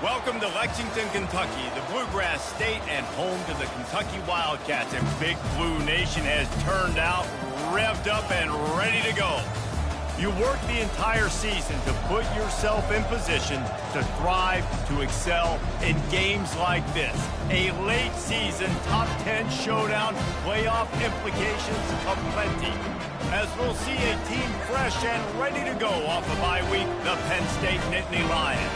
Welcome to Lexington, Kentucky, the Bluegrass State and home to the Kentucky Wildcats. And Big Blue Nation has turned out, revved up, and ready to go. You work the entire season to put yourself in position to thrive, to excel in games like this. A late season top 10 showdown, playoff implications aplenty. As we'll see a team fresh and ready to go off a bye week, the Penn State Nittany Lions.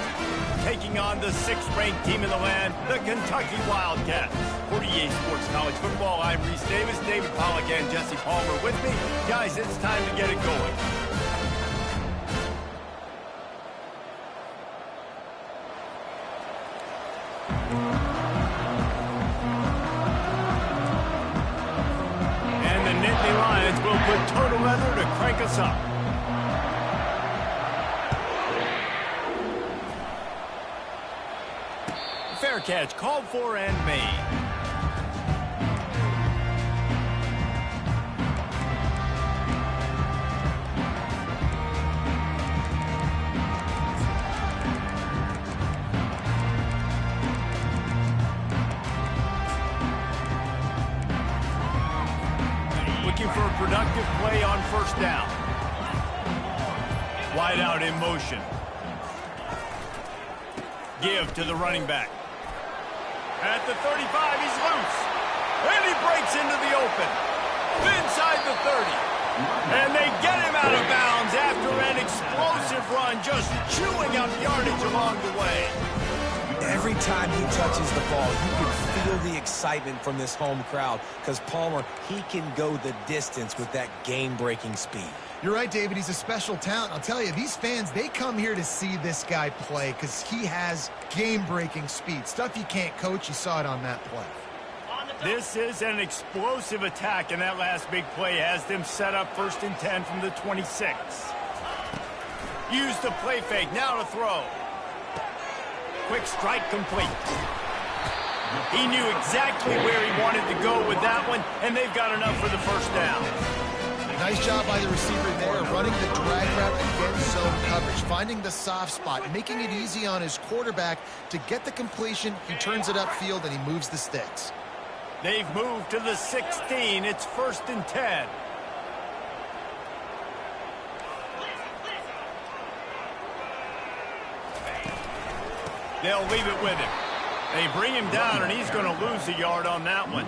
Taking on the 6th-ranked team in the land, the Kentucky Wildcats. For EA Sports College Football, I'm Reese Davis, David Pollack, and Jesse Palmer with me. Guys, it's time to get it going. And the Nittany Lions will put total leather to crank us up. Fair catch called for and made. Looking for a productive play on first down. Wide out in motion. Give to the running back. At the 35, he's loose. And he breaks into the open. Inside the 30. And they get him out of bounds after an explosive run, just chewing up yardage along the way. Every time he touches the ball, you can feel the excitement from this home crowd because Palmer, he can go the distance with that game-breaking speed. You're right, David. He's a special talent. I'll tell you, these fans, they come here to see this guy play because he has game-breaking speed. Stuff you can't coach. You saw it on that play. This is an explosive attack, and that last big play has them set up 1st and 10 from the 26. Use the play fake. Now to throw. Quick strike complete. He knew exactly where he wanted to go with that one, and they've got enough for the first down. Nice job by the receiver there, running the drag route against zone coverage, finding the soft spot, making it easy on his quarterback to get the completion. He turns it upfield, and he moves the sticks. They've moved to the 16. It's 1st and 10. They'll leave it with him. They bring him down, and he's going to lose a yard on that one.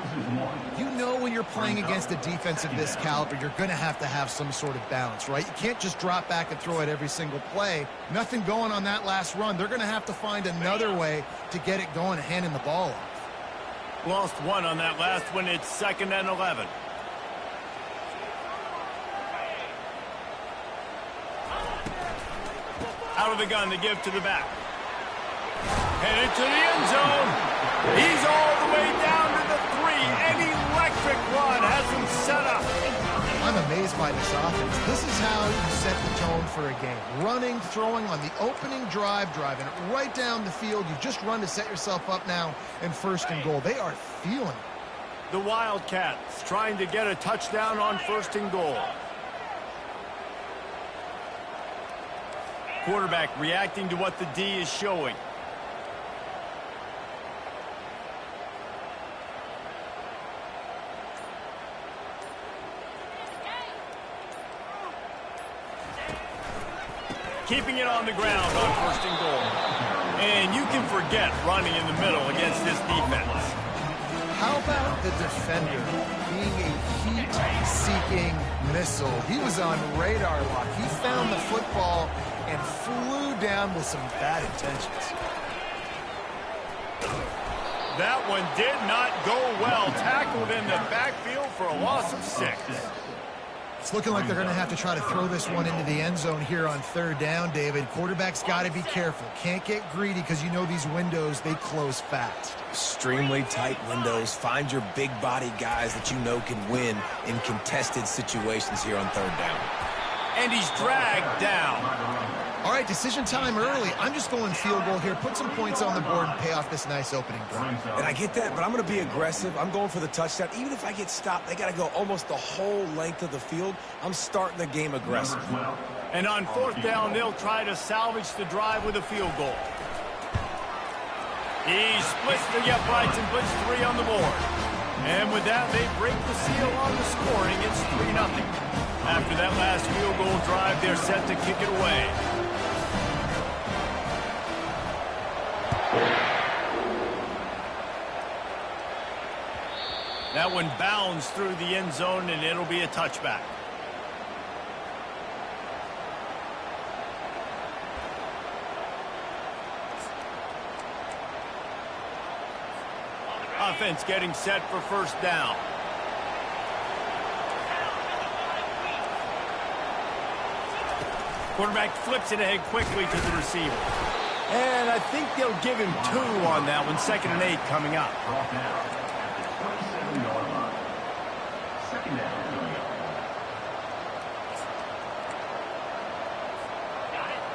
You know when you're playing against a defense of this caliber, you're going to have some sort of balance, right? You can't just drop back and throw it every single play. Nothing going on that last run. They're going to have to find another way to get it going and handing the ball off. Lost one on that last one. It's 2nd and 11. Out of the gun to give to the back. Headed to the end zone. He's all the way down to the 3. An electric run has him set up. I'm amazed by this offense. This is how you set the tone for a game. Running, throwing on the opening drive, driving it right down the field. You just run to set yourself up now in 1st and goal. They are feeling it. The Wildcats trying to get a touchdown on 1st and goal. Quarterback reacting to what the D is showing. Keeping it on the ground on 1st and goal. And you can forget running in the middle against this defense. How about the defender being a heat-seeking missile? He was on radar lock. He found the football and flew down with some bad intentions. That one did not go well. Tackled in the backfield for a loss of 6. It's looking like they're going to have to try to throw this one into the end zone here on 3rd down, David. Quarterback's got to be careful. Can't get greedy because you know these windows, they close fast. Extremely tight windows. Find your big body guys that you know can win in contested situations here on 3rd down. And he's dragged down. All right, decision time early. I'm just going field goal here. Put some points on the board and pay off this nice opening drive. And I get that, but I'm going to be aggressive. I'm going for the touchdown. Even if I get stopped, they got to go almost the whole length of the field. I'm starting the game aggressive. And on 4th down, they'll try to salvage the drive with a field goal. He splits the uprights and puts 3 on the board. And with that, they break the seal on the scoring. It's 3-0. After that last field goal drive, they're set to kick it away. That one bounds through the end zone, and it'll be a touchback. Offense getting set for first down. Quarterback flips it ahead quickly to the receiver. And I think they'll give him 2 on that one. 2nd and 8 coming up.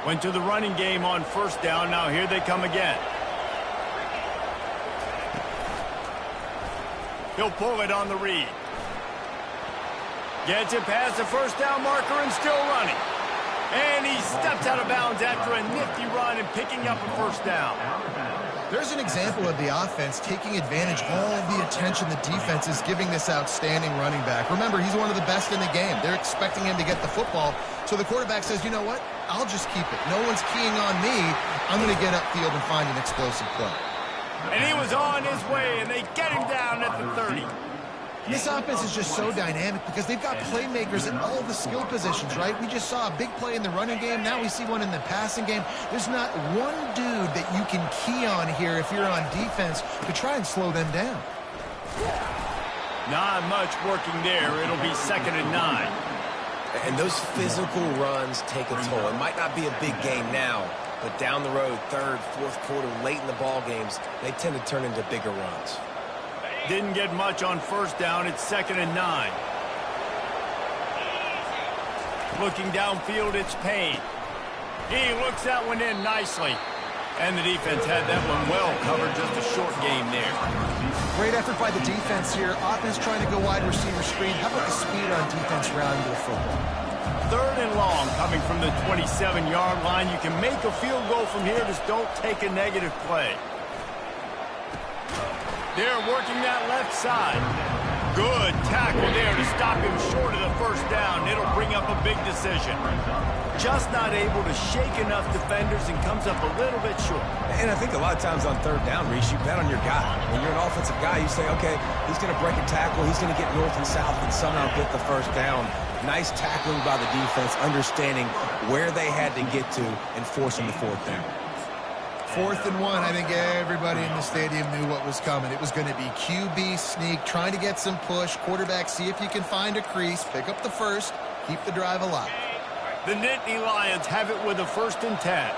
Went to the running game on first down. Now here they come again. He'll pull it on the read. Gets it past the first down marker and still running. And he steps out of bounds after a nifty run and picking up a first down. There's an example of the offense taking advantage of all of the attention the defense is giving this outstanding running back. Remember, he's one of the best in the game. They're expecting him to get the football. So the quarterback says, you know what? I'll just keep it. No one's keying on me. I'm going to get upfield and find an explosive play. And he was on his way, and they get him down at the 30. This offense is just so dynamic because they've got playmakers at all the skill positions, right? We just saw a big play in the running game. Now we see one in the passing game. There's not one dude that you can key on here if you're on defense to try and slow them down. Not much working there. It'll be 2nd and 9. And those physical runs take a toll. It might not be a big game now, but down the road, 3rd, 4th quarter, late in the ball games, they tend to turn into bigger runs. Didn't get much on first down. It's 2nd and 9. Looking downfield, it's Payne. He looks that one in nicely. And the defense had that one well covered. Just a short game there. Great effort by the defense here. Offense trying to go wide receiver screen. How about the speed on defense rounding to the football? 3rd and long coming from the 27-yard line. You can make a field goal from here. Just don't take a negative play. They're working that left side. Good tackle there to stop him short of the first down. It'll bring up a big decision. Just not able to shake enough defenders and comes up a little bit short. And I think a lot of times on 3rd down, Reese, you bet on your guy. When you're an offensive guy, you say, okay, he's going to break a tackle. He's going to get north and south and somehow get the first down. Nice tackling by the defense, understanding where they had to get to and forcing the 4th down. 4th and 1, I think everybody in the stadium knew what was coming. It was going to be QB sneak, trying to get some push. Quarterback, see if you can find a crease, pick up the first, keep the drive alive. The Nittany Lions have it with a 1st and 10.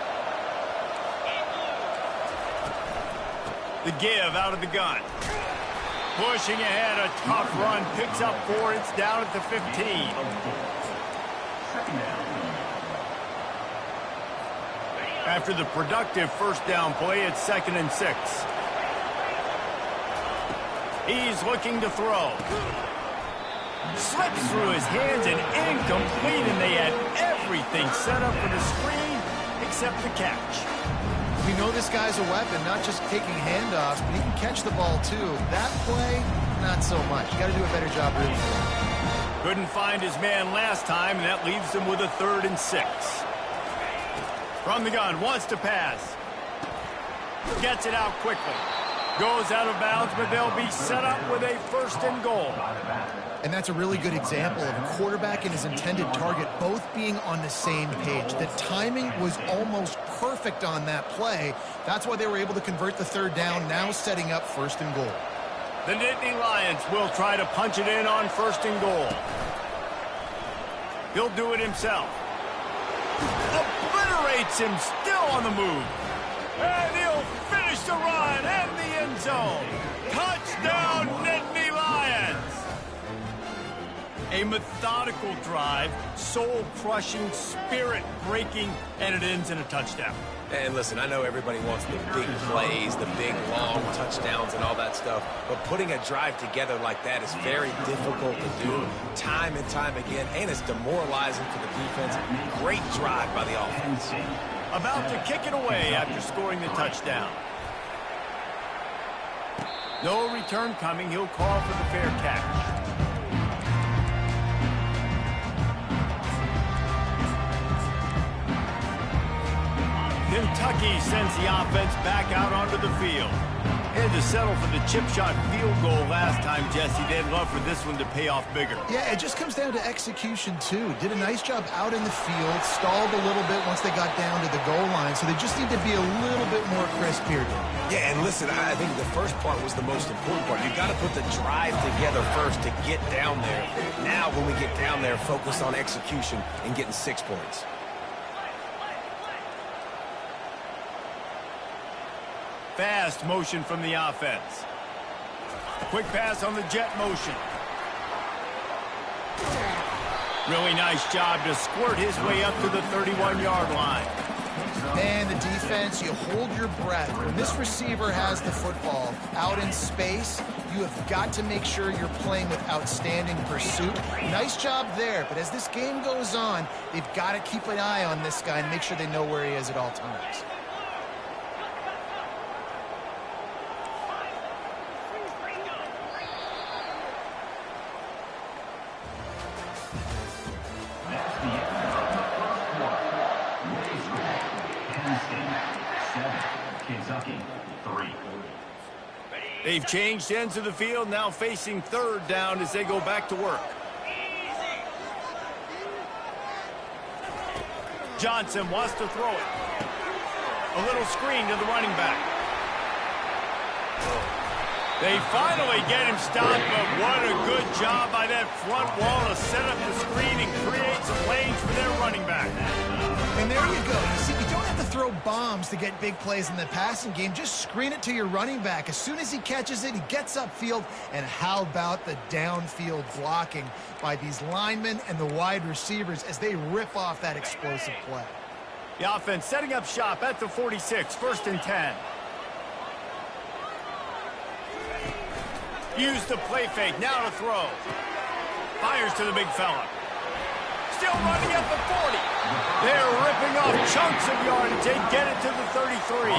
The give out of the gun. Pushing ahead, a tough run, picks up 4, it's down at the 15. After the productive first down play, it's 2nd and 6. He's looking to throw. Slips through his hands and incomplete, and they had everything set up for the screen except the catch. We know this guy's a weapon, not just taking handoffs, but he can catch the ball too. That play, not so much. You got to do a better job rooting for him. Couldn't find his man last time, and that leaves him with a 3rd and 6. From the gun, wants to pass. Gets it out quickly. Goes out of bounds, but they'll be set up with a 1st and goal. And that's a really good example of a quarterback and his intended target both being on the same page. The timing was almost perfect on that play. That's why they were able to convert the 3rd down, now setting up 1st and goal. The Nittany Lions will try to punch it in on 1st and goal. He'll do it himself. Obliterates him, still on the move. And he'll finish the run and the end zone. Touchdown, Nittany Lions! A methodical drive, soul-crushing, spirit-breaking, and it ends in a touchdown. And listen, I know everybody wants the big plays, the big, long touchdowns and all that stuff, but putting a drive together like that is very difficult to do time and time again, and it's demoralizing for the defense. Great drive by the offense. About to kick it away after scoring the touchdown. No return coming. He'll call for the fair catch. Kentucky sends the offense back out onto the field. Had to settle for the chip shot field goal last time, Jesse. They'd love for this one to pay off bigger. Yeah, it just comes down to execution, too. Did a nice job out in the field, stalled a little bit once they got down to the goal line, so they just need to be a little bit more crisp here. Yeah, and listen, I think the first part was the most important part. You've got to put the drive together first to get down there. Now, when we get down there, focus on execution and getting 6 points. Fast motion from the offense. Quick pass on the jet motion. Really nice job to squirt his way up to the 31-yard line. Man, the defense, you hold your breath. When this receiver has the football out in space, you have got to make sure you're playing with outstanding pursuit. Nice job there, but as this game goes on, they've got to keep an eye on this guy and make sure they know where he is at all times. Kentucky, 3. They've changed ends of the field, now facing third down as they go back to work. Johnson wants to throw it. A little screen to the running back. They finally get him stopped, but what a good job by that front wall to set up the screen and create some lanes for their running back. And there you go. You see, you don't have to throw bombs to get big plays in the passing game. Just screen it to your running back. As soon as he catches it, he gets upfield. And how about the downfield blocking by these linemen and the wide receivers as they rip off that explosive play? The offense setting up shop at the 46, 1st and 10. Use the play fake, now to throw. Fires to the big fella. Still running at the 40. They're ripping off chunks of yardage. They get it to the 33.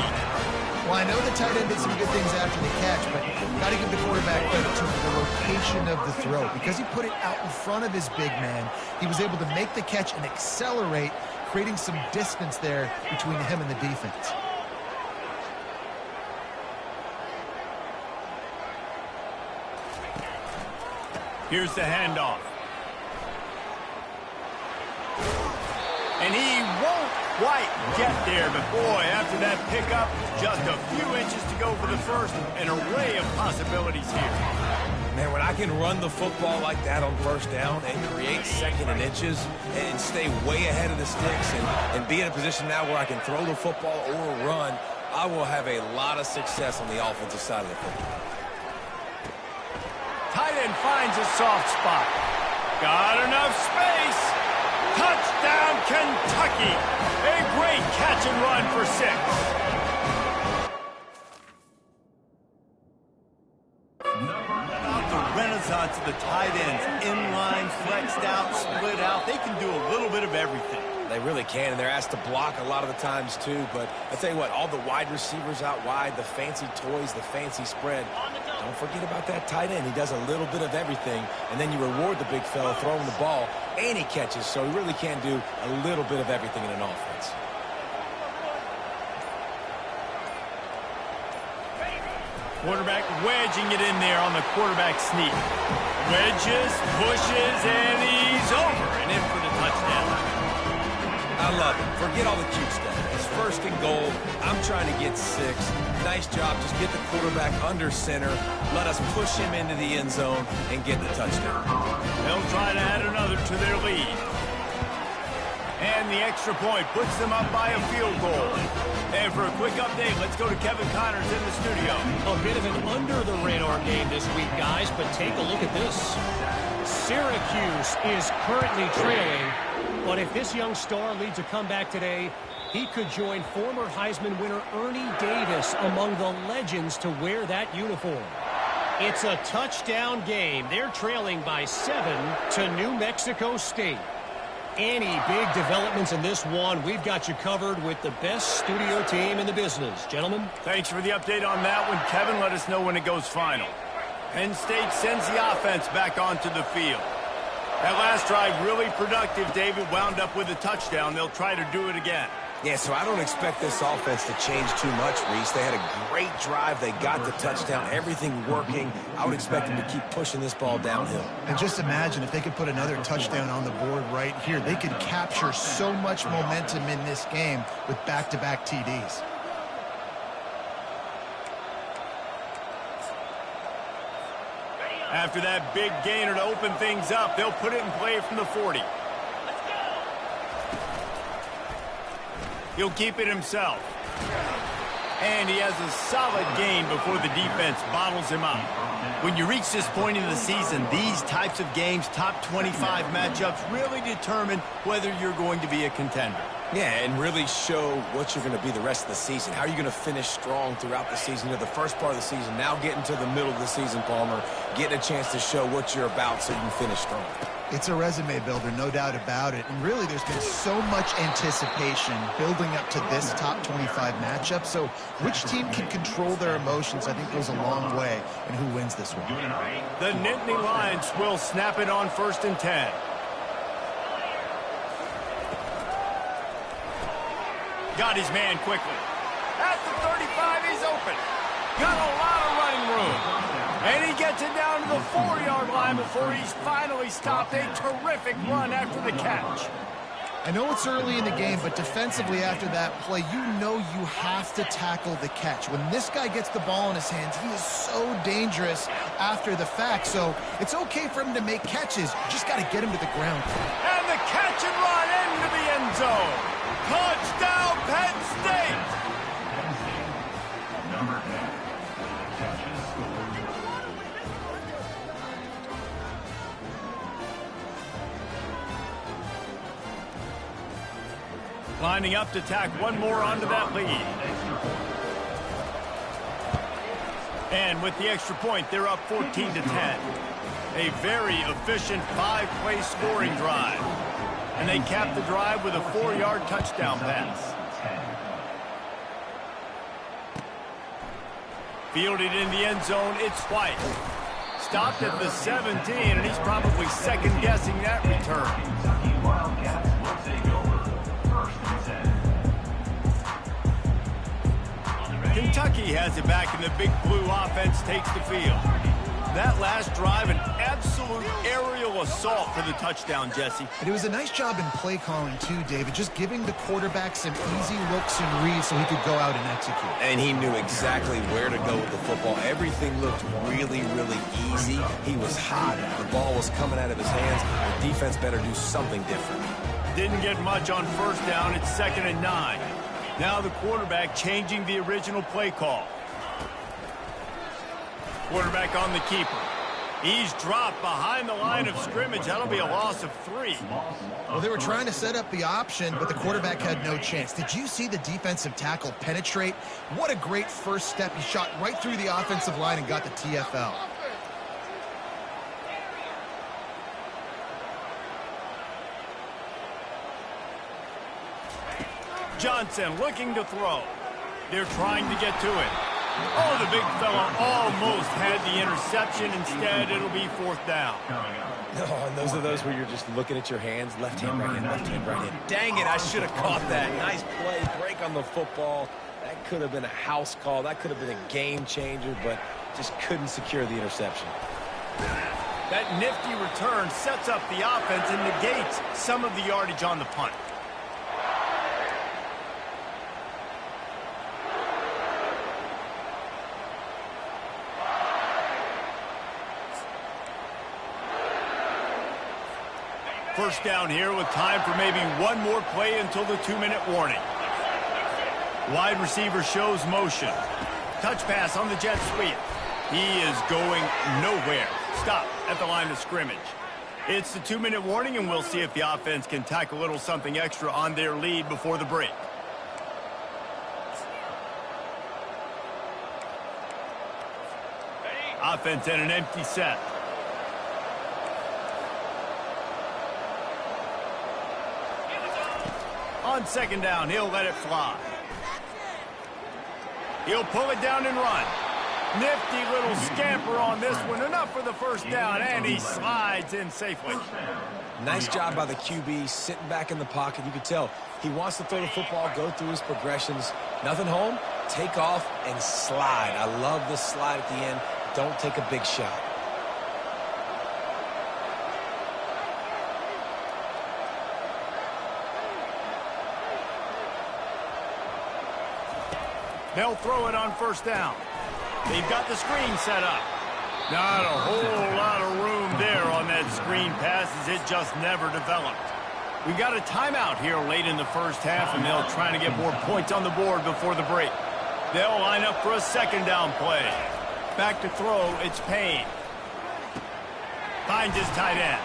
Well, I know the tight end did some good things after the catch, but got to give the quarterback credit to the location of the throw. Because he put it out in front of his big man, he was able to make the catch and accelerate, creating some distance there between him and the defense. Here's the handoff. And he won't quite get there, but boy, after that pickup, just a few inches to go for the first. An array of possibilities here. Man, when I can run the football like that on 1st down and create 2nd and inches and stay way ahead of the sticks and be in a position now where I can throw the football or run, I will have a lot of success on the offensive side of the football. Tight end finds a soft spot. Got enough space. Touchdown, Kentucky. A great catch and run for 6. About the renaissance of the tight ends. Inline, flexed out, split out. They can do a little bit of everything. They really can, and they're asked to block a lot of the times, too. But I tell you what, all the wide receivers out wide, the fancy toys, the fancy spread, don't forget about that tight end. He does a little bit of everything, and then you reward the big fella throwing the ball, and he catches, so he really can do a little bit of everything in an offense. Quarterback wedging it in there on the quarterback sneak. Wedges, pushes, and he's over and in for the touchdown. I love it. Forget all the cute stuff. It's 1st and goal. I'm trying to get 6. Nice job. Just get the quarterback under center. Let us push him into the end zone and get the touchdown. They'll try to add another to their lead. And the extra point puts them up by a field goal. And for a quick update, let's go to Kevin Connors in the studio. A bit of an under-the-radar game this week, guys, but take a look at this. Syracuse is currently trailing, but if this young star leads a comeback today, he could join former Heisman winner Ernie Davis among the legends to wear that uniform. It's a touchdown game. They're trailing by 7 to New Mexico State. any big developments in this one, we've got you covered with the best studio team in the business. Gentlemen. Thanks for the update on that one, Kevin. Let us know when it goes final. Penn State sends the offense back onto the field. That last drive really productive, David. Wound up with a touchdown. They'll try to do it again. Yeah, so I don't expect this offense to change too much, Reese. They had a great drive. They got the touchdown. Everything working. I would expect them to keep pushing this ball downhill. And just imagine if they could put another touchdown on the board right here. They could capture so much momentum in this game with back-to-back TDs. After that big gainer to open things up, they'll put it in play from the 40. He'll keep it himself. And he has a solid gain before the defense bottles him up. When you reach this point in the season, these types of games, top 25 matchups, really determine whether you're going to be a contender. Yeah, and really show what you're going to be the rest of the season. How are you going to finish strong throughout the season? The first part of the season, now getting to the middle of the season, Palmer, getting a chance to show what you're about so you can finish strong. It's a resume builder, no doubt about it. And really, there's been so much anticipation building up to this top 25 matchup. So which team can control their emotions, I think, goes a long way in who wins this one. The Nittany Lions will snap it on 1st and 10. Got his man quickly. At the 35, he's open. Got a lot of running room. And he gets it down to the 4-yard line before he's finally stopped. A terrific run after the catch. I know it's early in the game, but defensively after that play, you know you have to tackle the catch. When this guy gets the ball in his hands, he is so dangerous after the fact. So it's okay for him to make catches. You just got to get him to the ground. And the catch and run into the end zone. Touchdown, Penn State! Number 10. Catches scored. Lining up to tack one more onto that lead. And with the extra point, they're up 14 to 10. A very efficient 5-play scoring drive. And they cap the drive with a 4-yard touchdown pass. Fielded in the end zone, it's White. Stopped at the 17, and he's probably second-guessing that return. Kentucky Wildcats will take over. 1st and 10. Kentucky has it back, and the Big Blue offense takes the field. That last drive, an absolute aerial assault for the touchdown, Jesse. And it was a nice job in play calling, too, David, just giving the quarterback some easy looks and reads so he could go out and execute. And he knew exactly where to go with the football. Everything looked really, really easy. He was hot. The ball was coming out of his hands. The defense better do something different. Didn't get much on 1st down. It's 2nd and 9. Now the quarterback changing the original play call. Quarterback on the keeper. He's dropped behind the line of scrimmage. That'll be a loss of 3. Well, they were trying to set up the option, but the quarterback had no chance. Did you see the defensive tackle penetrate? What a great first step. He shot right through the offensive line and got the TFL. Johnson looking to throw. They're trying to get to it. Oh, the big fella almost had the interception. Instead, it'll be 4th down. Oh, and those are those where you're just looking at your hands. Left hand, right hand, left hand, right hand. Dang it, I should have caught that. Nice play, break on the football. That could have been a house call. That could have been a game changer, but just couldn't secure the interception. That nifty return sets up the offense and negates some of the yardage on the punt. First down here with time for maybe one more play until the 2-minute warning. Wide receiver shows motion. Touch pass on the jet sweep. He is going nowhere. Stop at the line of scrimmage. It's the 2-minute warning, and we'll see if the offense can tack a little something extra on their lead before the break. Offense and an empty set. On second down, he'll let it fly. He'll pull it down and run. Nifty little scamper on this one. Enough for the first down, and he slides in safely. Nice job by the QB, sitting back in the pocket. You can tell he wants to throw the football, go through his progressions. Nothing home, take off, and slide. I love this slide at the end. Don't take a big shot. They'll throw it on first down. They've got the screen set up. Not a whole lot of room there on that screen pass as it just never developed. We got a timeout here late in the first half, and they'll try to get more points on the board before the break. They'll line up for a second down play. Back to throw, it's Payne. Finds his tight end.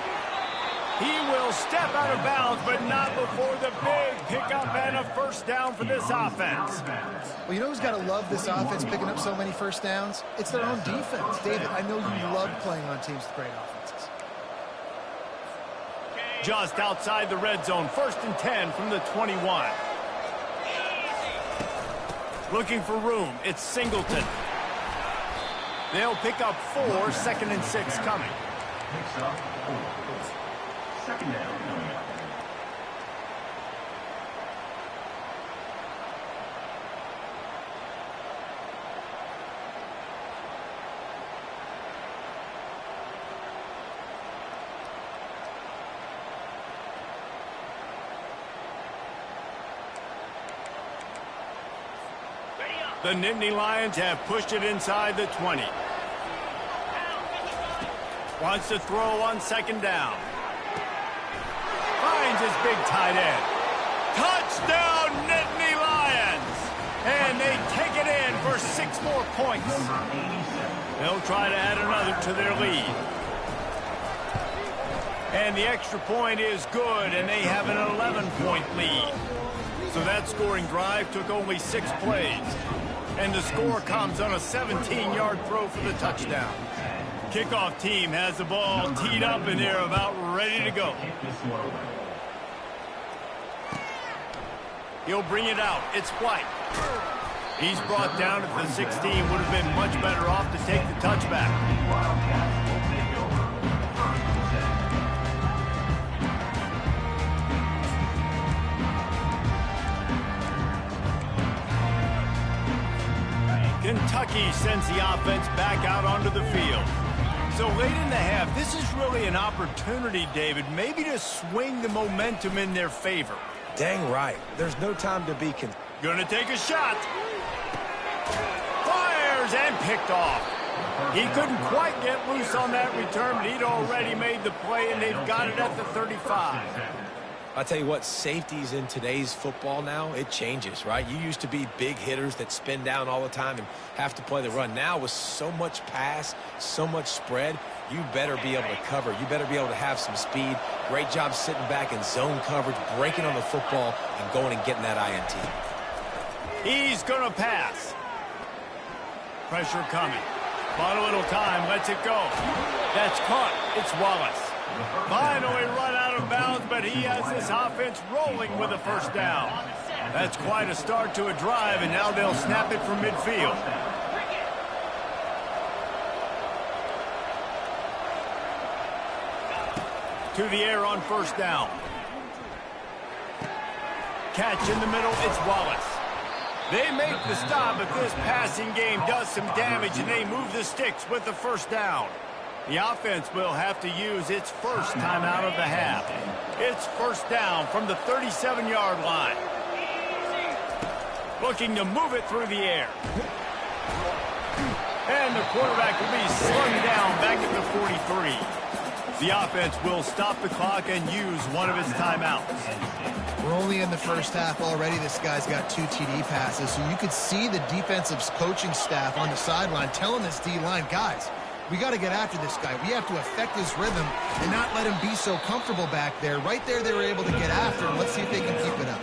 He will step out of bounds, but not before the big pickup and a first down for this offense. Well, you know who's got to love this offense picking up so many first downs? It's their own defense. David, I know you love playing on teams with great offenses. Just outside the red zone, 1st and 10 from the 21. Looking for room, it's Singleton. They'll pick up 4, 2nd and 6 coming. Picks up 4. Second down. The Nittany Lions have pushed it inside the 20. Wants to throw on second down. Finds his big tight end. Touchdown, Nittany Lions! And they take it in for 6 more points. They'll try to add another to their lead. And the extra point is good, and they have an 11-point lead. So that scoring drive took only 6 plays. And the score comes on a 17-yard throw for the touchdown. Kickoff team has the ball teed up, and they're about ready to go. He'll bring it out. It's White. He's brought down at the 16. Would have been much better off to take the touchback. Kentucky sends the offense back out onto the field. So late in the half, this is really an opportunity, David, maybe to swing the momentum in their favor. Dang right. There's no time to be Gonna take a shot. Fires and picked off. He couldn't quite get loose on that return, but he'd already made the play, and they've got it at the 35. I'll tell you what, safeties in today's football now, it changes, right? You used to be big hitters that spin down all the time and have to play the run. Now with so much pass, so much spread, you better be able to cover. You better be able to have some speed. Great job sitting back in zone coverage, breaking on the football, and going and getting that INT. He's going to pass. Pressure coming. Bought a little time, lets it go. That's caught. It's Wallace. Finally run out of bounds, but he has this offense rolling with a first down. That's quite a start to a drive, and now they'll snap it from midfield. To the air on first down. Catch in the middle, it's Wallace. They make the stop, but this passing game does some damage, and they move the sticks with the first down. The offense will have to use its first timeout of the half. It's first down from the 37-yard line. Looking to move it through the air. And the quarterback will be slung down back at the 43. The offense will stop the clock and use one of its timeouts. We're only in the first half already. This guy's got 2 TD passes, so you could see the defensive coaching staff on the sideline telling this D-line, guys, we got to get after this guy. We have to affect his rhythm and not let him be so comfortable back there. Right there, they were able to get after him. Let's see if they can keep it up.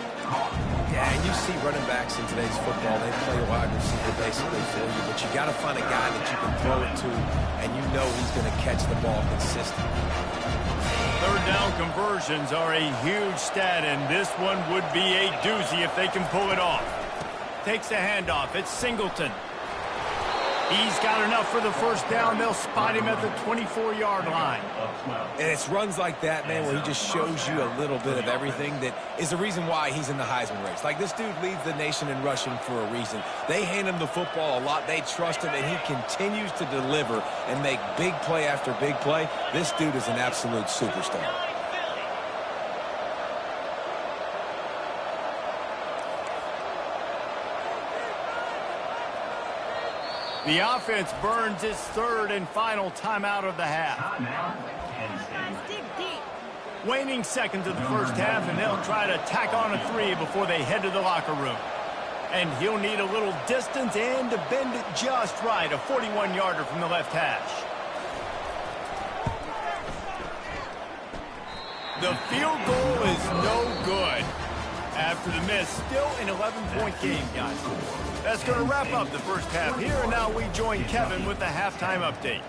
Yeah, and you see running backs in today's football, they play wide receiver basically for you, but you got to find a guy that you can throw it to, and you know he's going to catch the ball consistently. Third down conversions are a huge stat, and this one would be a doozy if they can pull it off. Takes the handoff. It's Singleton. He's got enough for the first down. They'll spot him at the 24-yard line. And it's runs like that, man, where he just shows you a little bit of everything that is the reason why he's in the Heisman race. Like, this dude leads the nation in rushing for a reason. They hand him the football a lot. They trust him, and he continues to deliver and make big play after big play. This dude is an absolute superstar. The offense burns its third and final timeout of the half. Waning seconds of the first half, and they'll try to tack on a 3 before they head to the locker room. And he'll need a little distance and to bend it just right, a 41-yarder from the left hash. The field goal is no good. After the miss, still an 11-point game, guys. That's going to wrap up the first half here, and now we join Kevin with the halftime update.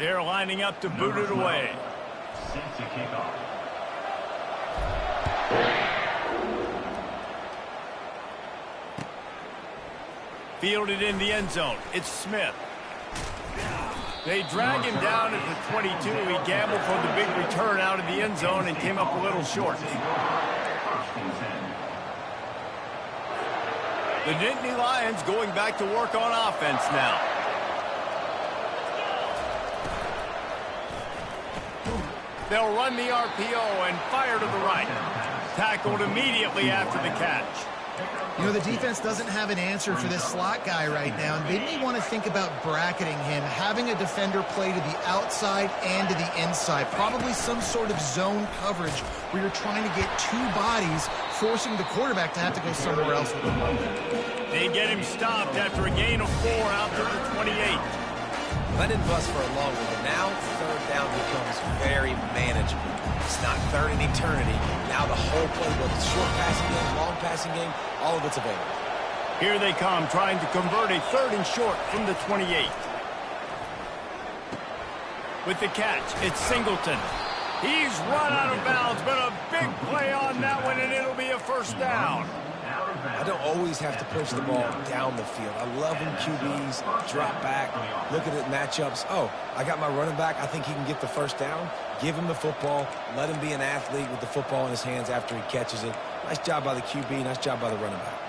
They're lining up to boot it away. Set to kick off. Fielded in the end zone. It's Smith. They drag him down at the 22. He gambled for the big return out of the end zone and came up a little short. The Nittany Lions going back to work on offense now. They'll run the RPO and fire to the right. Tackled immediately after the catch. You know, the defense doesn't have an answer for this slot guy right now, and they may want to think about bracketing him, having a defender play to the outside and to the inside. Probably some sort of zone coverage where you're trying to get two bodies, forcing the quarterback to have to go somewhere else with the ball. They get him stopped after a gain of 4 out to the 28. Let him bust for a long one, but now third down becomes very manageable. It's not third in eternity. Now the whole playbook, short passing game, long passing game, all of it's available. Here they come, trying to convert a 3rd and short from the 28. With the catch, it's Singleton. He's run out of bounds, but a big play on that one, and it'll be a first down. I don't always have to push the ball down the field. I love when QBs drop back, look at it matchups. Oh, I got my running back. I think he can get the first down. Give him the football. Let him be an athlete with the football in his hands after he catches it. Nice job by the QB. Nice job by the running back.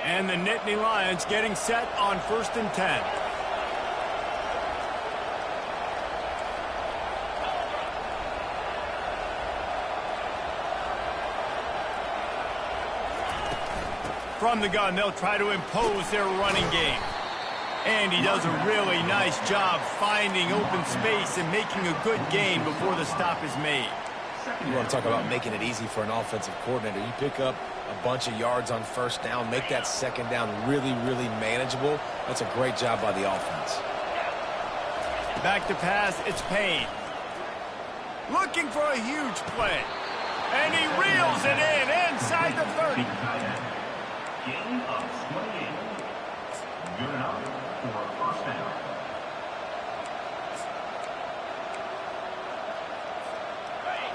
And the Nittany Lions getting set on 1st and 10. From the gun, they'll try to impose their running game. And he does a really nice job finding open space and making a good gain before the stop is made. You want to talk about making it easy for an offensive coordinator. You pick up a bunch of yards on first down, make that second down really, really manageable. That's a great job by the offense. Back to pass, it's Payne. Looking for a huge play. And he reels it in inside the 30. Gain of 28. Good enough for a first down.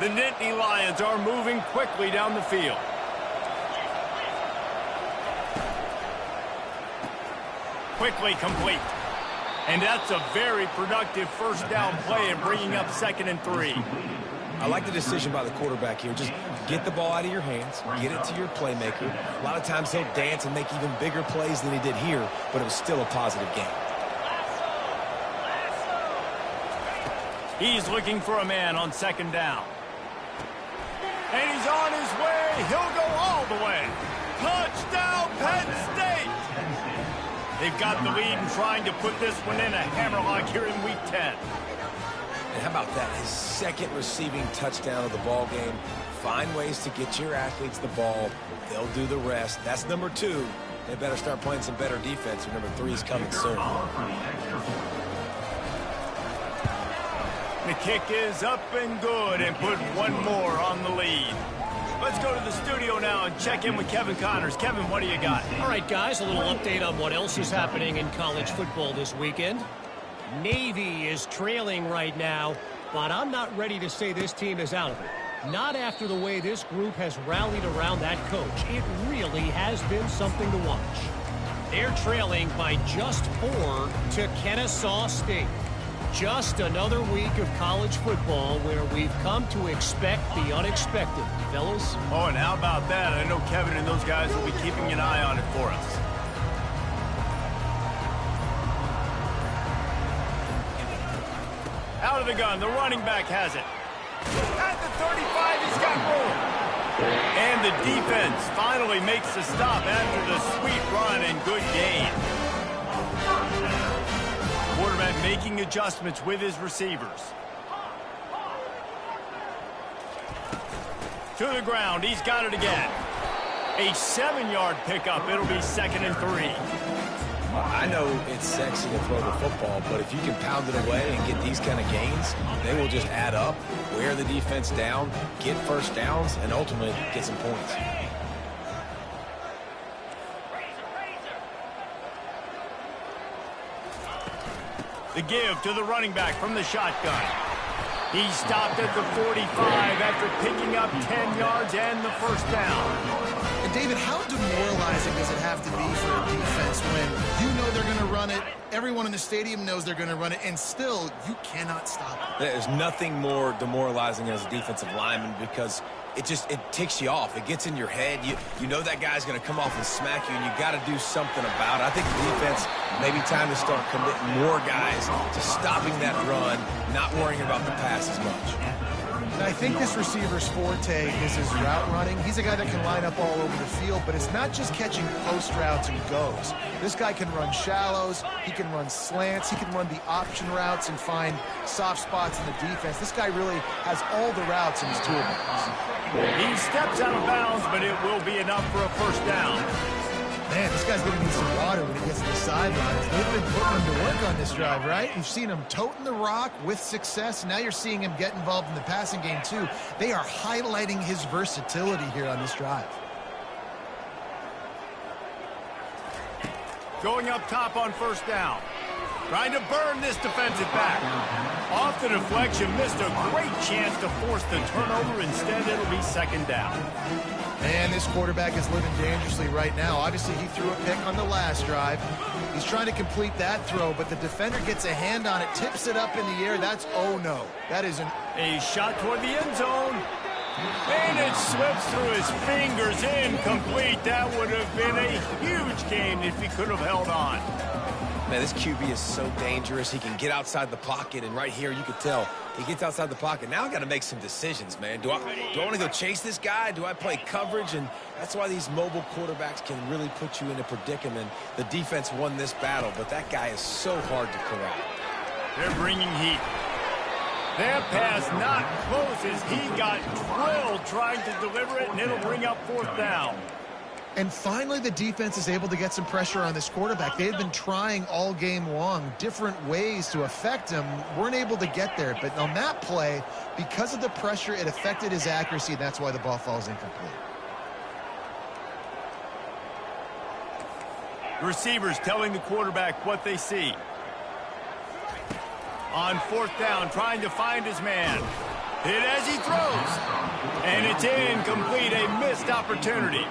The Nittany Lions are moving quickly down the field. Quickly complete. And that's a very productive first down play and bringing up 2nd and 3. I like the decision by the quarterback here. Just get the ball out of your hands, get it to your playmaker. A lot of times he'll dance and make even bigger plays than he did here, but it was still a positive game. He's looking for a man on 2nd down. And he's on his way. He'll go all the way. Touchdown, Penn State! They've got the lead and trying to put this one in a hammerlock here in Week 10. And how about that? His 2nd receiving touchdown of the ball game. Find ways to get your athletes the ball. They'll do the rest. That's number 2. They better start playing some better defense, or number 3 is coming soon. The kick is up and good and put one more on the lead. Let's go to the studio now and check in with Kevin Connors. Kevin, what do you got? All right, guys, a little update on what else is happening in college football this weekend. Navy is trailing right now, but I'm not ready to say this team is out of it. Not after the way this group has rallied around that coach. It really has been something to watch. They're trailing by just 4 to Kennesaw State. Just another week of college football where we've come to expect the unexpected, fellas. Oh, and how about that? I know Kevin and those guys will be keeping an eye on it for us. Out of the gun, the running back has it. At the 35, he's got room. And the defense finally makes the stop after the sweet run and good gain. Quarterback making adjustments with his receivers. To the ground, he's got it again. A 7-yard pickup. It'll be 2nd and 3. I know it's sexy to throw the football, but if you can pound it away and get these kind of gains, they will just add up, wear the defense down, get first downs, and ultimately get some points. The give to the running back from the shotgun. He stopped at the 45 after picking up 10 yards and the first down. And David, how demoralizing does it have to be for a defense when you know they're going to run it, everyone in the stadium knows they're going to run it, and still you cannot stop it? There's nothing more demoralizing as a defensive lineman because it ticks you off. It gets in your head. You know that guy's going to come off and smack you, and you got to do something about it. I think the defense, maybe time to start committing more guys to stopping that run, not worrying about the pass as much. And I think this receiver's forte is his route running. He's a guy that can line up all over the field, but it's not just catching post routes and goes. This guy can run shallows, he can run slants, he can run the option routes and find soft spots in the defense. This guy really has all the routes in his toolbox. He steps out of bounds, but it will be enough for a first down. Man, this guy's going to need some water when he gets to the sidelines. They've been putting him to work on this drive, right? You've seen him toting the rock with success. Now you're seeing him get involved in the passing game, too. They are highlighting his versatility here on this drive. Going up top on first down. Trying to burn this defensive back. Off the deflection, missed a great chance to force the turnover. Instead, it'll be 2nd down. Man, this quarterback is living dangerously right now. Obviously, he threw a pick on the last drive. He's trying to complete that throw, but the defender gets a hand on it, tips it up in the air. That's, oh no. That is a shot toward the end zone. And it slips through his fingers, incomplete. That would have been a huge gain if he could have held on. Man, this QB is so dangerous. He can get outside the pocket, and right here you could tell he gets outside the pocket. Now I got to make some decisions, man. Do I want to go chase this guy? Do I play coverage? And that's why these mobile quarterbacks can really put you in a predicament. The defense won this battle, but that guy is so hard to corral. They're bringing heat. That pass not close as he got drilled trying to deliver it, and it'll bring up 4th down. And finally, the defense is able to get some pressure on this quarterback. They had been trying all game long different ways to affect him. Weren't able to get there. But on that play, because of the pressure, it affected his accuracy. And that's why the ball falls incomplete. Receivers telling the quarterback what they see. On 4th down, trying to find his man. Hit as he throws. And it's incomplete, a missed opportunity.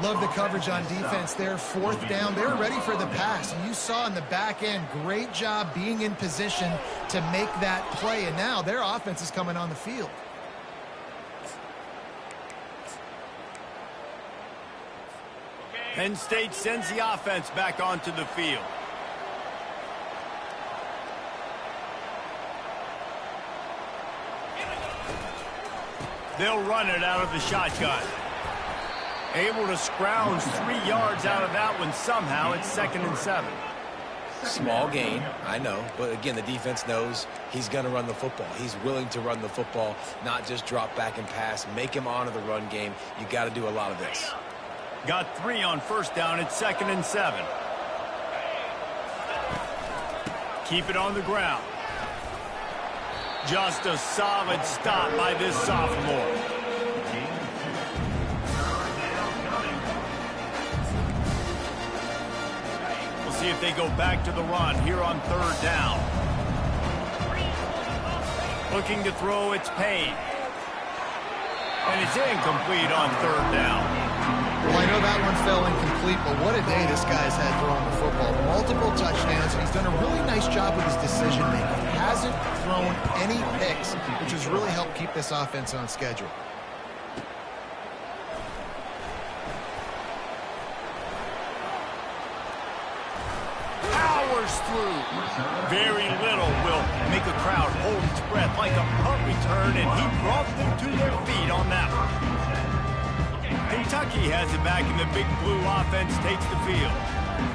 Love the coverage on defense there. 4th down. They're ready for the pass. And you saw in the back end, great job being in position to make that play. And now their offense is coming on the field. Penn State sends the offense back onto the field. They'll run it out of the shotgun. Able to scrounge 3 yards out of that one somehow. It's 2nd and 7. Small gain, I know. But again, the defense knows he's going to run the football. He's willing to run the football, not just drop back and pass. Make him honor the run game. You got to do a lot of this. Got 3 on first down. It's 2nd and 7. Keep it on the ground. Just a solid stop by this sophomore. We'll see if they go back to the run here on third down. Looking to throw, it's Payne. And it's incomplete on third down. Well, I know that one fell incomplete, but what a day this guy's had throwing the football. Multiple touchdowns, and he's done a really nice job with his decision-making. Hasn't thrown any picks, which has really helped keep this offense on schedule. Powers through. Very little will make a crowd hold its breath like a punt return, and he brought them to their feet on that one. Kentucky has it back, and the Big Blue offense takes the field.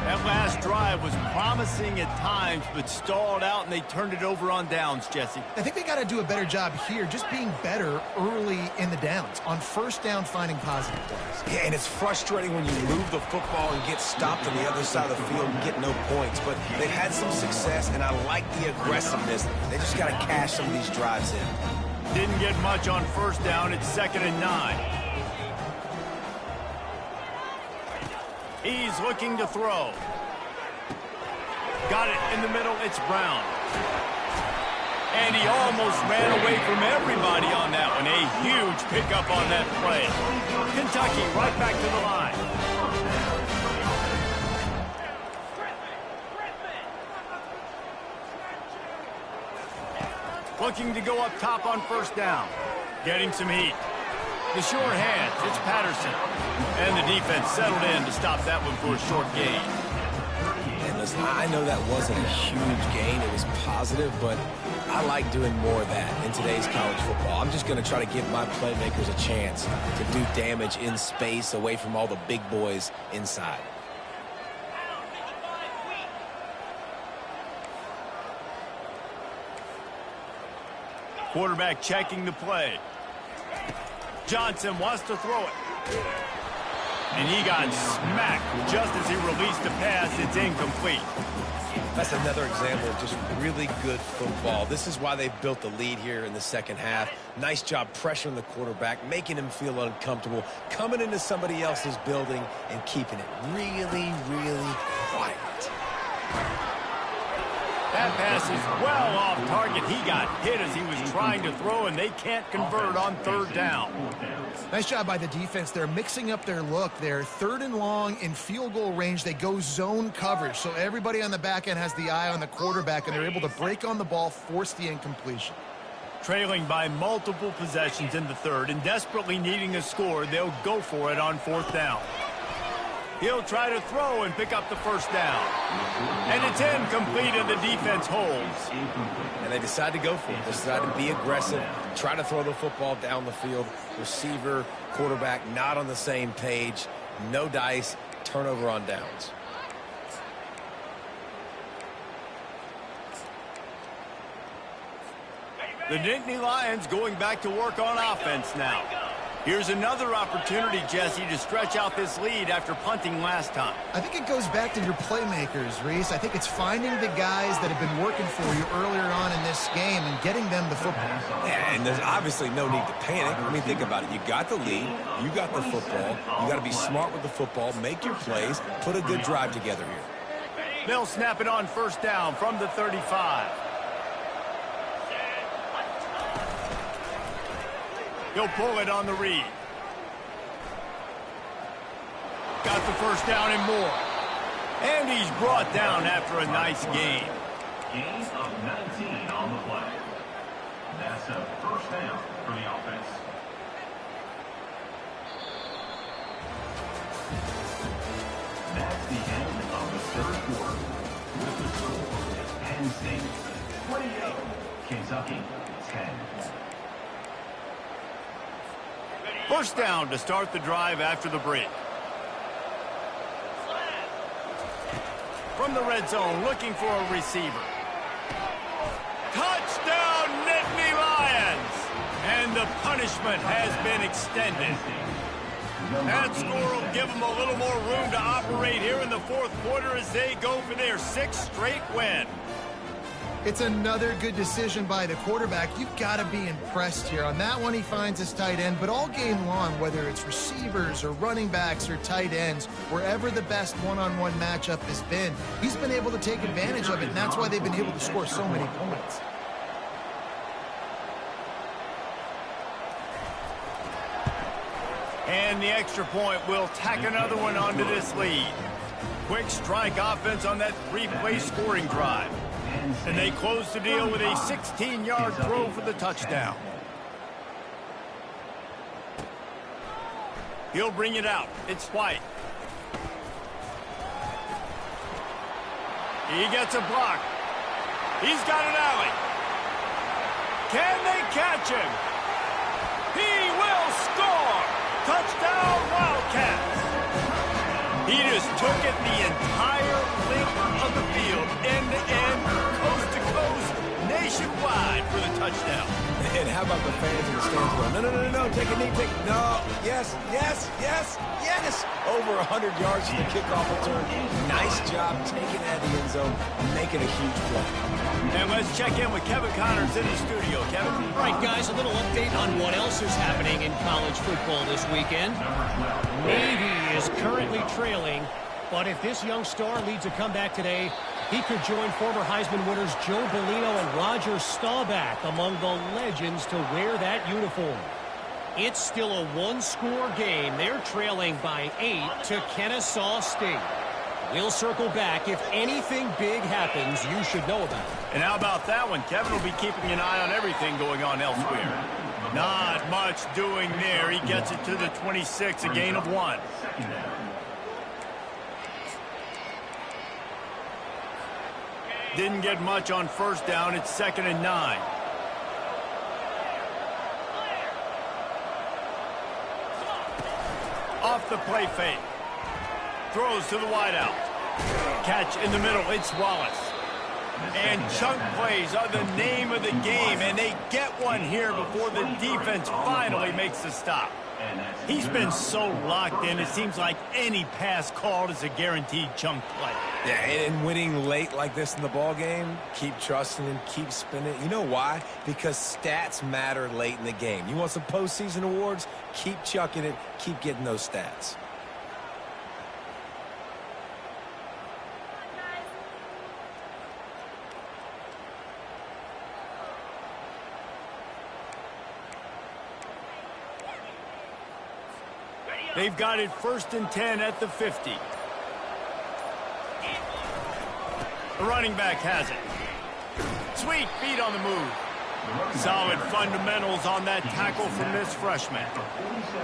That last drive was promising at times, but stalled out, and they turned it over on downs, Jesse. I think they got to do a better job here, just being better early in the downs. On first down, finding positive plays. Yeah, and it's frustrating when you move the football and get stopped on the other side of the field and get no points. But they've had some success, and I like the aggressiveness. They just got to cash some of these drives in. Didn't get much on first down. It's 2nd and 9. He's looking to throw. Got it in the middle. It's Brown. And he almost ran away from everybody on that one. A huge pickup on that play. Kentucky right back to the line. Looking to go up top on first down. Getting some heat. The sure hands, it's Patterson. And the defense settled in to stop that one for a short gain. And listen, I know that wasn't a huge gain. It was positive, but I like doing more of that in today's college football. I'm just going to try to give my playmakers a chance to do damage in space away from all the big boys inside. Quarterback checking the play. Johnson wants to throw it. And he got smacked just as he released the pass. It's incomplete. That's another example of just really good football. This is why they built the lead here in the second half. Nice job pressuring the quarterback, making him feel uncomfortable, coming into somebody else's building and keeping it really, really quiet. That pass is well off target. He got hit as he was trying to throw, and they can't convert on third down. Nice job by the defense. They're mixing up their look. They're 3rd and long in field goal range. They go zone coverage, so everybody on the back end has the eye on the quarterback, and they're able to break on the ball, force the incompletion. Trailing by multiple possessions in the third and desperately needing a score, they'll go for it on 4th down. He'll try to throw and pick up the first down. And it's incomplete, and the defense holds. And they decide to go for it. They decide to be aggressive, try to throw the football down the field. Receiver, quarterback not on the same page. No dice, turnover on downs. The Nittany Lions going back to work on offense now. Here's another opportunity, Jesse, to stretch out this lead after punting last time. I think it goes back to your playmakers, Reese. I think it's finding the guys that have been working for you earlier on in this game and getting them the football. Yeah, and there's obviously no need to panic. I mean, think about it. You got the lead. You got the football. You got to be smart with the football, make your plays, put a good drive together here. They'll snap it on first down from the 35. He'll pull it on the read. Got the first down and more. And he's brought down after a nice gain. Gain of 19 on the play. That's a first down for the offense. That's the end of the 3rd quarter. With the score is Penn State 28, Kentucky 10. First down to start the drive after the break. From the red zone, looking for a receiver. Touchdown, Nittany Lions! And the punishment has been extended. That score will give them a little more room to operate here in the 4th quarter as they go for their 6th straight win. It's another good decision by the quarterback. You've got to be impressed here. On that one, he finds his tight end, but all game long, whether it's receivers or running backs or tight ends, wherever the best one-on-one matchup has been, he's been able to take advantage of it, and that's why they've been able to score so many points. And the extra point will tack another one onto this lead. Quick strike offense on that three-play scoring drive. And they close the deal with a 16-yard throw for the touchdown. He'll bring it out. It's White. He gets a block. He's got an alley. Can they catch him? He will score! Touchdown, Wildcats! He just took it the entire length of the field, end-to-end, coast-to-coast, nationwide for the touchdown. And how about the fans in the stands going, no, take a knee, no, yes. Over 100 yards to the kickoff return. Nice job taking that in the end zone, making a huge play. And let's check in with Kevin Connors in the studio. Kevin? All right, guys, a little update on what else is happening in college football this weekend. Navy is currently trailing, but if this young star leads a comeback today, he could join former Heisman winners Joe Bellino and Roger Staubach among the legends to wear that uniform. It's still a one-score game. They're trailing by 8 to Kennesaw State. We'll circle back. If anything big happens, you should know about it. And how about that one? Kevin will be keeping an eye on everything going on elsewhere. Not much doing there. He gets it to the 26, a gain of 1. Didn't get much on first down. It's 2nd and 9. Off the play fake. Throws to the wideout. Catch in the middle. It's Wallace. And chunk plays are the name of the game, and they get one here before the defense finally makes the stop. He's been so locked in, it seems like any pass called is a guaranteed chunk play. Yeah, and winning late like this in the ball game, keep trusting and keep spinning. You know why? Because stats matter late in the game. You want some postseason awards? Keep chucking it. Keep getting those stats. They've got it 1st and 10 at the 50. The running back has it. Sweet feet on the move. Solid fundamentals on that tackle from this freshman.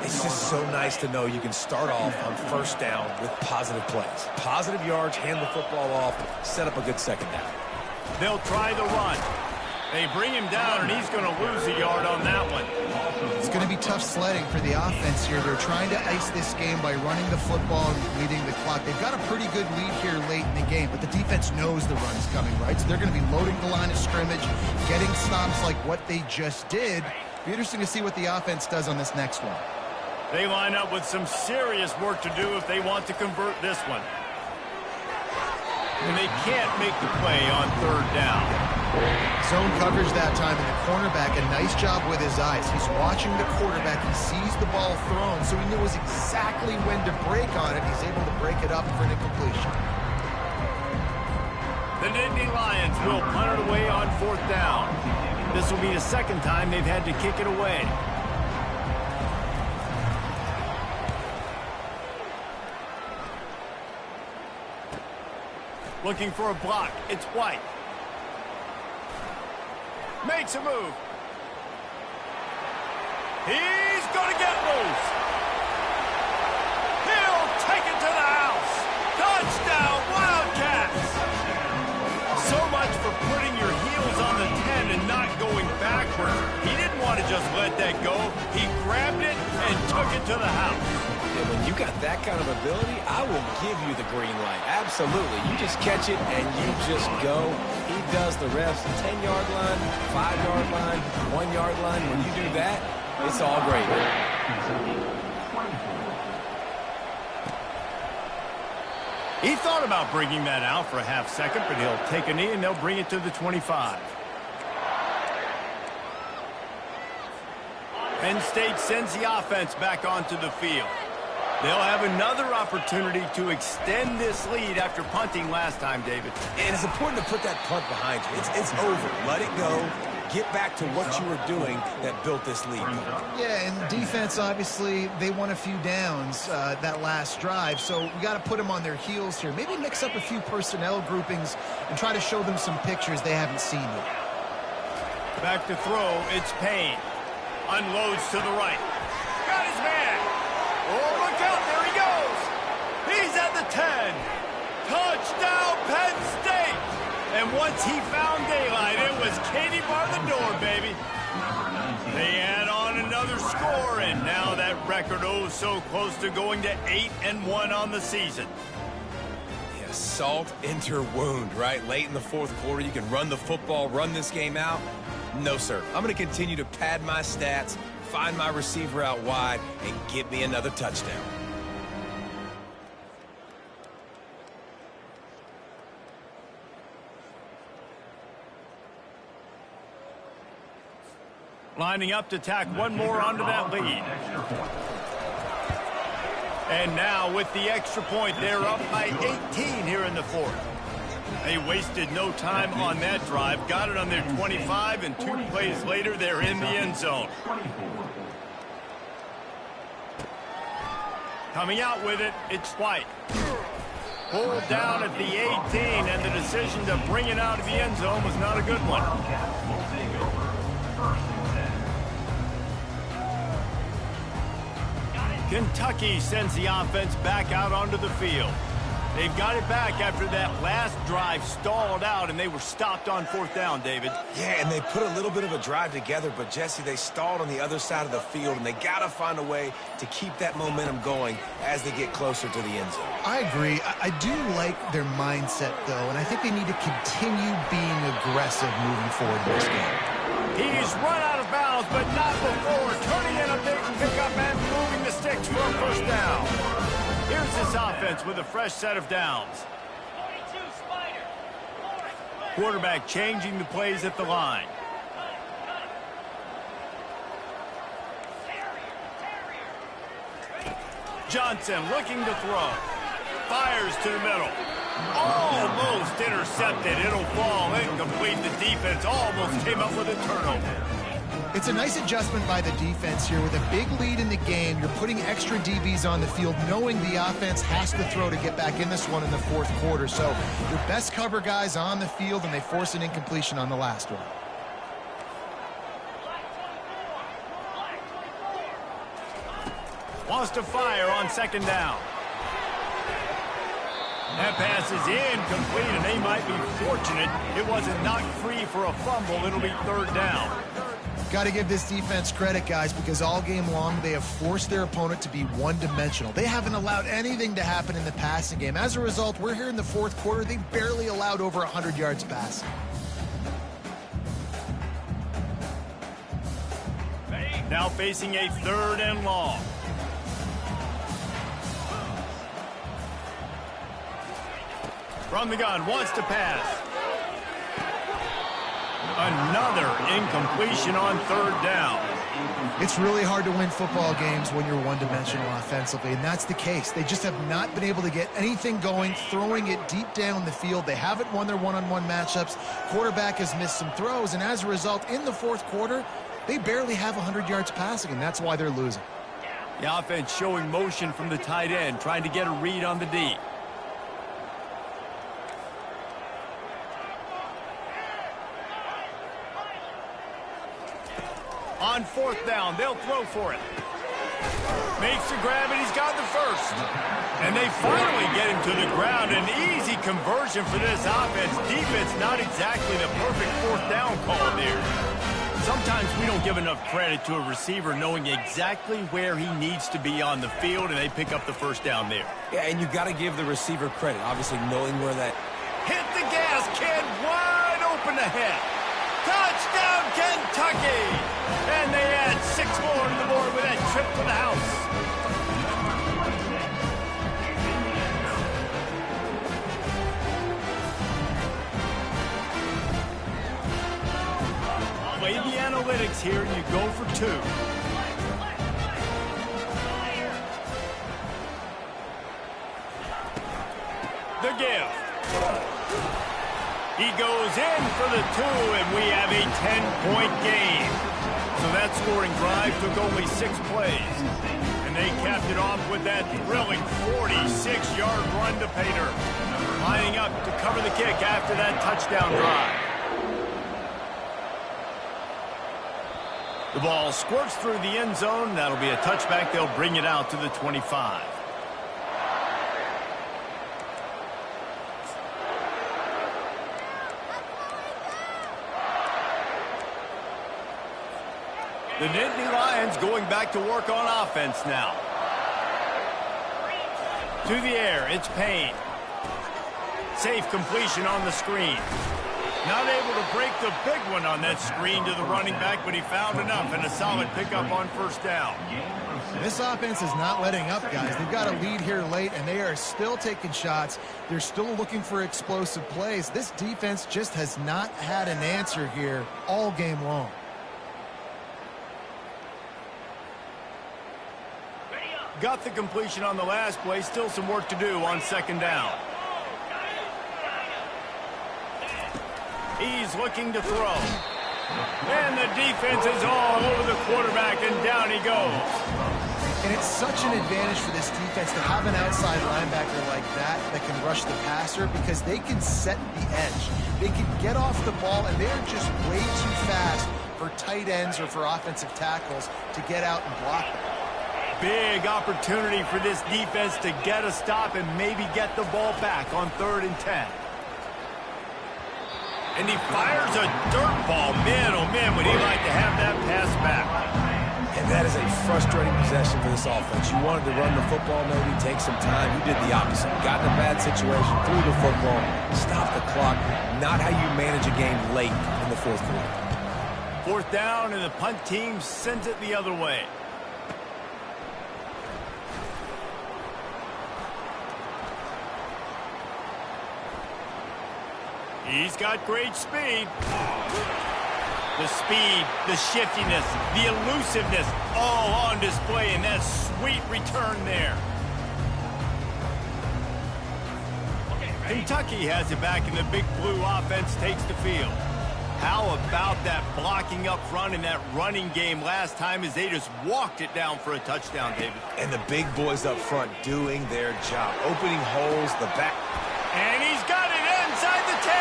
It's just so nice to know you can start off on first down with positive plays. Positive yards, hand the football off, set up a good second down. They'll try the run. They bring him down, and he's going to lose a yard on that one. It's going to be tough sledding for the offense here. They're trying to ice this game by running the football and leading the clock. They've got a pretty good lead here late in the game, but the defense knows the run is coming, right? So they're going to be loading the line of scrimmage, getting stops like what they just did. Be interesting to see what the offense does on this next one. They line up with some serious work to do if they want to convert this one. And they can't make the play on 3rd down. Zone coverage that time, and the cornerback, a nice job with his eyes. He's watching the quarterback. He sees the ball thrown, so he knows exactly when to break on it. He's able to break it up for an incompletion. The Nittany Lions will punt it away on 4th down. This will be the 2nd time they've had to kick it away. Looking for a block. It's White. Makes a move. He's going to get loose. He'll take it to the house. Touchdown, Wildcats. So much for putting your heels on the 10 and not going backwards. He didn't want to just let that go. He grabbed it and took it to the house. And when you got that kind of ability, I will give you the green light. Absolutely. You just catch it and you just go. He does the rest. 10-yard line, 5-yard line, 1-yard line. When you do that, it's all great. He thought about bringing that out for a half second, but he'll take a knee and they'll bring it to the 25. Penn State sends the offense back onto the field. They'll have another opportunity to extend this lead after punting last time, David. And it's important to put that punt behind you. It's over. Let it go. Get back to what you were doing that built this lead. Yeah, and defense, obviously, they won a few downs that last drive, so we got to put them on their heels here. Maybe mix up a few personnel groupings and try to show them some pictures they haven't seen yet. Back to throw, it's Payne. Unloads to the right. Got his man. Oh, look out, there he goes. He's at the 10. Touchdown, Penn State. And once he found daylight, it was Katie bar the door, baby. They add on another score, and now that record oh so close to going to 8-1 on the season. Yeah, salt into wound, right? Late in the fourth quarter, you can run the football, run this game out. No, sir. I'm going to continue to pad my stats, find my receiver out wide, and get me another touchdown. Lining up to tack one more onto that lead. And now with the extra point, they're up by 18 here in the fourth. They wasted no time on that drive. Got it on their 25, and 2 plays later, they're in the end zone. Coming out with it, it's White. Pulled down at the 18, and the decision to bring it out of the end zone was not a good one. Kentucky sends the offense back out onto the field. They've got it back after that last drive stalled out, and they were stopped on 4th down, David. Yeah, and they put a little bit of a drive together, but, Jesse, they stalled on the other side of the field, and they got to find a way to keep that momentum going as they get closer to the end zone. I agree. I do like their mindset, though, and I think they need to continue being aggressive moving forward in this game. He's run out of bounds, but not before turning in a big pickup and moving the sticks for a first down. Here's this offense with a fresh set of downs. Quarterback changing the plays at the line. Johnson looking to throw. Fires to the middle. Almost intercepted. It'll fall incomplete. The defense almost came up with a turnover. It's a nice adjustment by the defense here. With a big lead in the game, you're putting extra DBs on the field, knowing the offense has to throw to get back in this one in the fourth quarter. So your best cover guys on the field, and they force an incompletion on the last one. Wants to fire on 2nd down. That pass is incomplete, and they might be fortunate it wasn't knocked free for a fumble. It'll be 3rd down. Got to give this defense credit, guys, because all game long they have forced their opponent to be one-dimensional. They haven't allowed anything to happen in the passing game. As a result, we're here in the fourth quarter. They barely allowed over 100 yards passing. Now facing a 3rd and long. From the gun, wants to pass. Another incompletion on 3rd down. It's really hard to win football games when you're one-dimensional offensively, and that's the case. They just have not been able to get anything going, throwing it deep down the field. They haven't won their one-on-one matchups. Quarterback has missed some throws, and as a result, in the fourth quarter, they barely have 100 yards passing, and that's why they're losing. The offense showing motion from the tight end, trying to get a read on the D. On 4th down, they'll throw for it. Makes the grab, and he's got the first. And they finally get him to the ground. An easy conversion for this offense. Defense, not exactly the perfect 4th down call there. Sometimes we don't give enough credit to a receiver knowing exactly where he needs to be on the field, and they pick up the first down there. Yeah, and you've got to give the receiver credit, obviously knowing where that... Hit the gas, kid. Wide open ahead. Touchdown, Kentucky! And they add 6 more to the board with that trip to the house. analytics here, you go for 2. The give. He goes in for the 2, and we have a 10-point game. So that scoring drive took only 6 plays. And they capped it off with that thrilling 46-yard run to Pater, lining up to cover the kick after that touchdown drive. The ball squirts through the end zone. That'll be a touchback. They'll bring it out to the 25. The Nittany Lions going back to work on offense now. To the air, it's Payne. Safe completion on the screen. Not able to break the big one on that screen to the running back, but he found enough and a solid pickup on first down. This offense is not letting up, guys. They've got a lead here late, and they are still taking shots. They're still looking for explosive plays. This defense just has not had an answer here all game long. Got the completion on the last play. Still some work to do on second down. He's looking to throw. And the defense is all over the quarterback, and down he goes. And it's such an advantage for this defense to have an outside linebacker like that can rush the passer, because they can set the edge. They can get off the ball, and they're just way too fast for tight ends or for offensive tackles to get out and block them. Big opportunity for this defense to get a stop and maybe get the ball back on 3rd and 10. And he fires a dirt ball. Man, oh man, would he like to have that pass back. And that is a frustrating possession for this offense. You wanted to run the football, maybe take some time. You did the opposite. Got in a bad situation, threw the football, stopped the clock. Not how you manage a game late in the 4th quarter. 4th down, and the punt team sends it the other way. He's got great speed. The speed, the shiftiness, the elusiveness, all on display in that sweet return there. Kentucky has it back, and the Big Blue offense takes the field. How about that blocking up front in that running game last time, as they just walked it down for a touchdown, David? And the big boys up front doing their job, opening holes, the back. And he's got it inside the 10.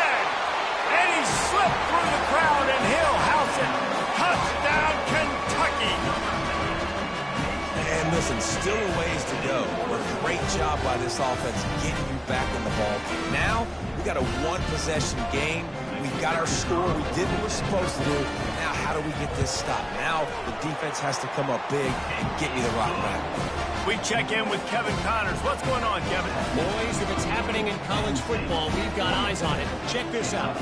And he slipped through the crowd, and he'll house it. Touchdown, Kentucky. And listen, still a ways to go. A great job by this offense getting you back in the ball. Now, we got a 1-possession game. We've got our score. We did what we're supposed to do. Now, how do we get this stopped? Now, the defense has to come up big and get me the rock back. We check in with Kevin Connors. What's going on, Kevin? Boys, if it's happening in college football, we've got eyes on it. Check this out.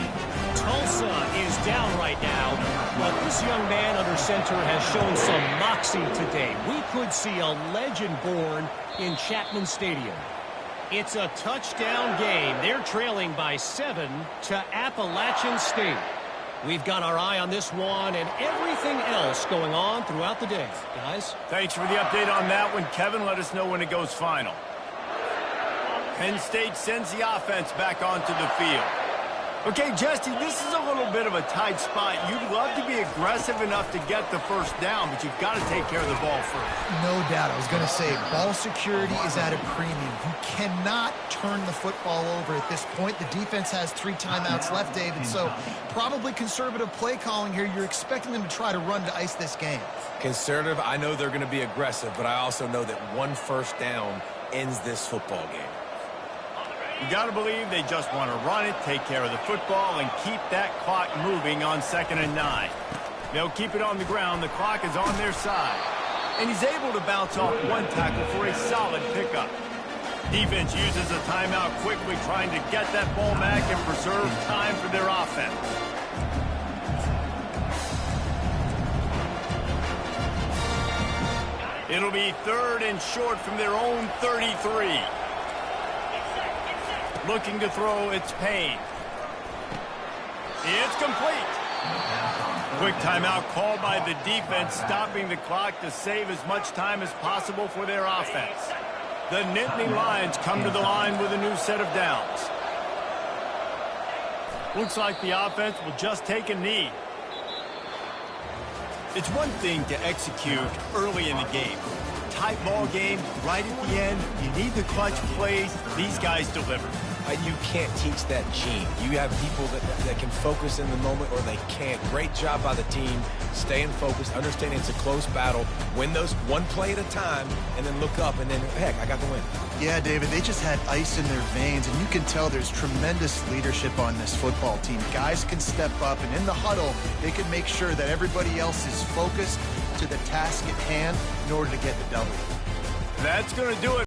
Tulsa is down right now, but this young man under center has shown some moxie today. We could see a legend born in Chapman Stadium. It's a touchdown game. They're trailing by 7 to Appalachian State. We've got our eye on this one and everything else going on throughout the day. Guys? Thanks for the update on that one, Kevin. Let us know when it goes final. Penn State sends the offense back onto the field. Okay, Jesse, this is a little bit of a tight spot. You'd love to be aggressive enough to get the first down, but you've got to take care of the ball first. No doubt. I was going to say, ball security is at a premium. You cannot turn the football over at this point. The defense has 3 timeouts left, David, so probably conservative play calling here. You're expecting them to try to run to ice this game. Conservative, I know they're going to be aggressive, but I also know that 1 first down ends this football game. You got to believe they just want to run it, take care of the football, and keep that clock moving on 2nd and 9. They'll keep it on the ground. The clock is on their side. And he's able to bounce off 1 tackle for a solid pickup. Defense uses a timeout quickly, trying to get that ball back and preserve time for their offense. It'll be 3rd and short from their own 33. Looking to throw, it's Payne. It's complete. Quick timeout called by the defense, stopping the clock to save as much time as possible for their offense. The Nittany Lions come to the line with a new set of downs. Looks like the offense will just take a knee. It's one thing to execute early in the game. Tight ball game, right at the end, you need the clutch plays. These guys deliver. You can't teach that gene. You have people that can focus in the moment or they can't. Great job by the team, staying focused, understanding it's a close battle, win those one play at a time, and then look up, and then, heck, I got the win. Yeah, David, they just had ice in their veins, and you can tell there's tremendous leadership on this football team. Guys can step up, and in the huddle, they can make sure that everybody else is focused to the task at hand in order to get the W. That's going to do it.